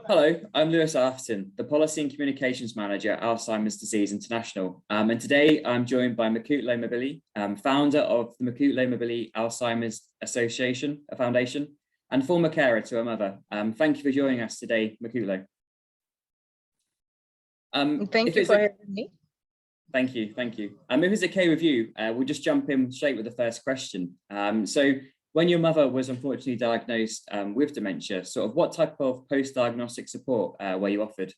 Hello, I'm Lewis Atherton, the Policy and Communications Manager at Alzheimer's Disease International. And today I'm joined by Maikutlo Mabille, founder of the Maikutlo Mabille Alzheimer's Association, a foundation, and former carer to her mother. Thank you for joining us today, Maikutlo. Thank you for having me. Thank you. If it's okay with you, we'll just jump in straight with the first question. So when your mother was unfortunately diagnosed with dementia, sort of what type of post-diagnostic support were you offered?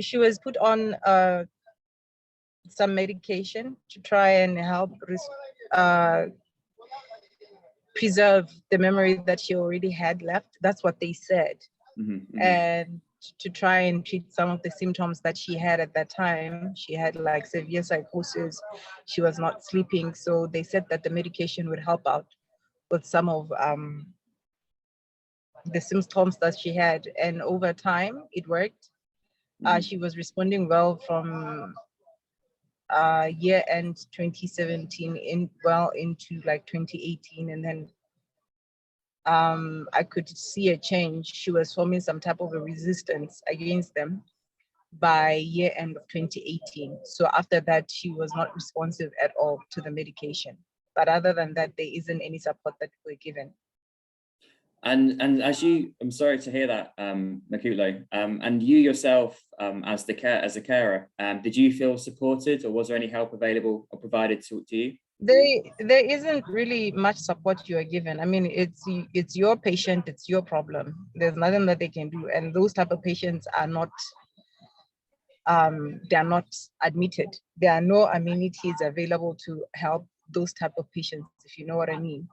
She was put on some medication to try and help preserve the memory that she already had left. That's what they said. And to try and treat some of the symptoms that she had at that time. She had like severe psychosis. She was not sleeping. So they said that the medication would help out with some of the symptoms that she had. And over time, it worked. She was responding well from year end 2017 into like 2018, and then I could see a change. She was forming some type of a resistance against them by year end of 2018. So after that, she was not responsive at all to the medication. But other than that, there isn't any support that we're given. And I'm sorry to hear that, Maikutlo. And you yourself, as a carer, did you feel supported, or was there any help available or provided to you? There isn't really much support you are given. I mean, it's your patient, it's your problem. There's nothing that they can do, and those type of patients are not. They are not admitted. There are no amenities available to help those type of patients, if you know what I mean.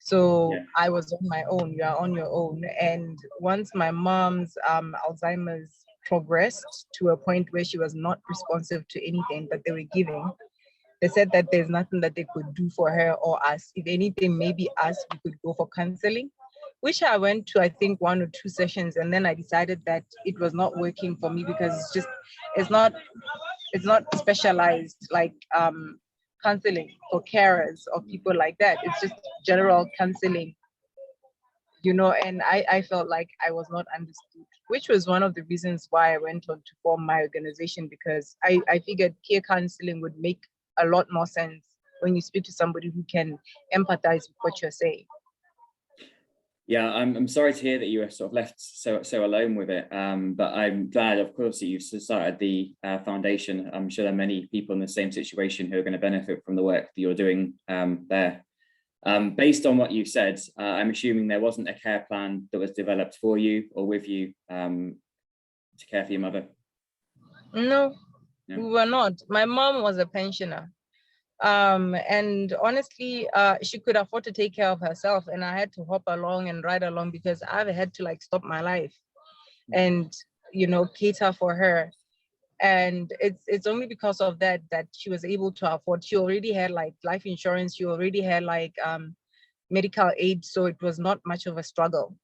So yeah. I was on my own, you are on your own. And once my mom's Alzheimer's progressed to a point where she was not responsive to anything that they were giving, they said that there's nothing that they could do for her or us. If anything, maybe us, we could go for counseling, which I went to, I think, 1 or 2 sessions. And then I decided that it was not working for me because it's not specialized like counseling for carers or people like that. It's just general counseling, and I felt like I was not understood, which was one of the reasons why I went on to form my organization, because I figured peer counseling would make a lot more sense when you speak to somebody who can empathize with what you're saying. Yeah, I'm sorry to hear that you were sort of left so alone with it. But I'm glad, of course, that you've started the foundation. I'm sure there are many people in the same situation who are going to benefit from the work that you're doing there. Based on what you said, I'm assuming there wasn't a care plan that was developed for you or with you to care for your mother. No, we were not. My mom was a pensioner. And honestly, she could afford to take care of herself, and I had to hop along and ride along because I've had to like stop my life and cater for her. And it's only because of that she was able to afford. She already had like life insurance, she already had like medical aid, so it was not much of a struggle,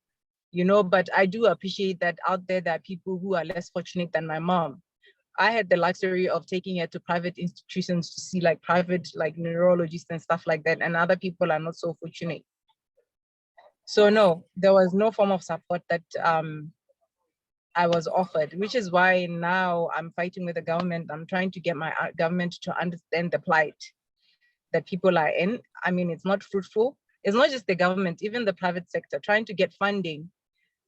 but I do appreciate that out there are people who are less fortunate than my mom. I had the luxury of taking her to private institutions to see like private like neurologists and stuff like that, and other people are not so fortunate. So no, there was no form of support that I was offered, which is why now I'm fighting with the government. I'm trying to get my government to understand the plight that people are in. I mean, it's not fruitful. It's not just the government, even the private sector. Trying to get funding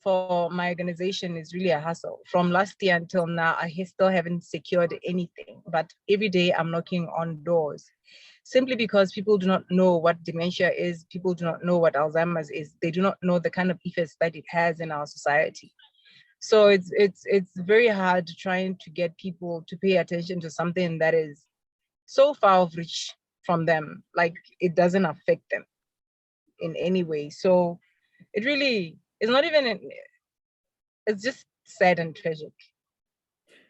for my organization is really a hassle. From last year until now, I still haven't secured anything, but every day I'm knocking on doors, simply because people do not know what dementia is. People do not know what Alzheimer's is. They do not know the kind of effects that it has in our society. So it's very hard trying to get people to pay attention to something that is so far of reach from them, like it doesn't affect them in any way. So it really is not even, it's just sad and tragic.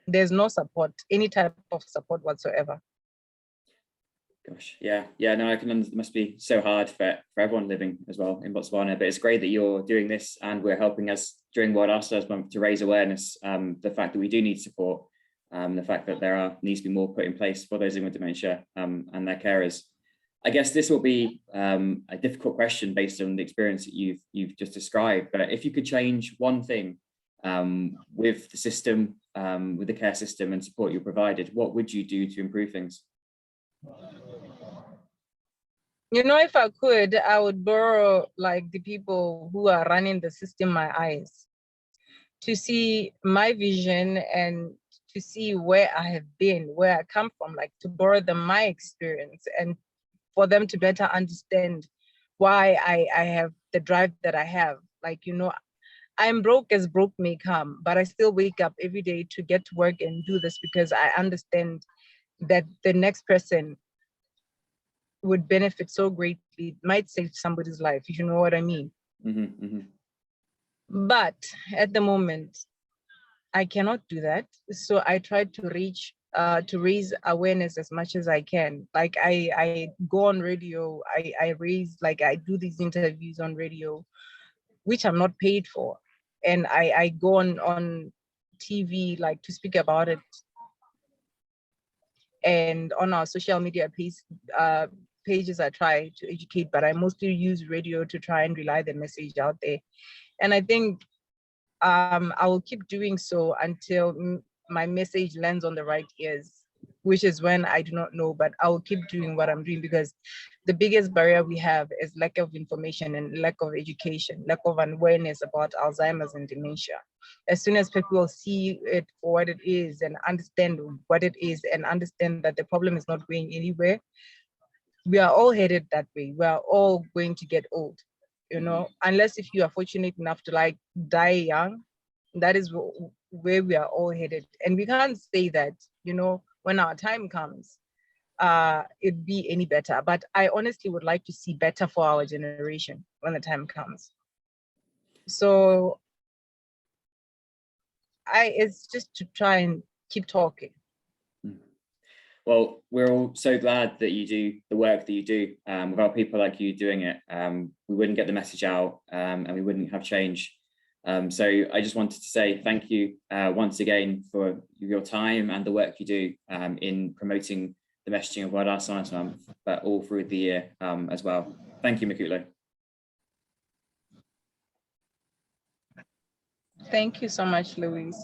There's no support, any type of support whatsoever. Gosh, yeah, no, I can understand. It must be so hard for everyone living as well in Botswana. But it's great that you're doing this and we're helping us during World Alzheimer's Month to raise awareness, the fact that we do need support. the fact that needs to be more put in place for those living with dementia and their carers. I guess this will be a difficult question based on the experience that you've just described, but if you could change one thing with the system, with the care system and support you provided, what would you do to improve things? You know, if I could, I would borrow like the people who are running the system my eyes to see my vision and to see where I have been, where I come from, like to borrow them my experience and for them to better understand why I have the drive that I have. Like, you know, I'm broke as broke may come, but I still wake up every day to get to work and do this because I understand that the next person would benefit so greatly. It might save somebody's life, if you know what I mean. Mm-hmm, mm-hmm. But at the moment, I cannot do that. So I try to raise awareness as much as I can. Like I go on radio, I do these interviews on radio, which I'm not paid for. And I go on TV, like to speak about it. And on our social media pages, I try to educate, but I mostly use radio to try and relay the message out there. And I think I will keep doing so until my message lands on the right ears, which is when I do not know, but I will keep doing what I'm doing because the biggest barrier we have is lack of information and lack of education, lack of awareness about Alzheimer's and dementia. As soon as people see it for what it is and understand what it is and understand that the problem is not going anywhere, we are all headed that way. We are all going to get old. You know, unless if you are fortunate enough to like die young, that is where we are all headed. And we can't say that, you know, when our time comes, it'd be any better. But I honestly would like to see better for our generation when the time comes. So it's just to try and keep talking. Well, we're all so glad that you do the work that you do. Without people like you doing it, we wouldn't get the message out and we wouldn't have change. So I just wanted to say thank you once again for your time and the work you do in promoting the messaging of World Alzheimer's Month, but all through the year as well. Thank you, Maikutlo. Thank you so much, Louise.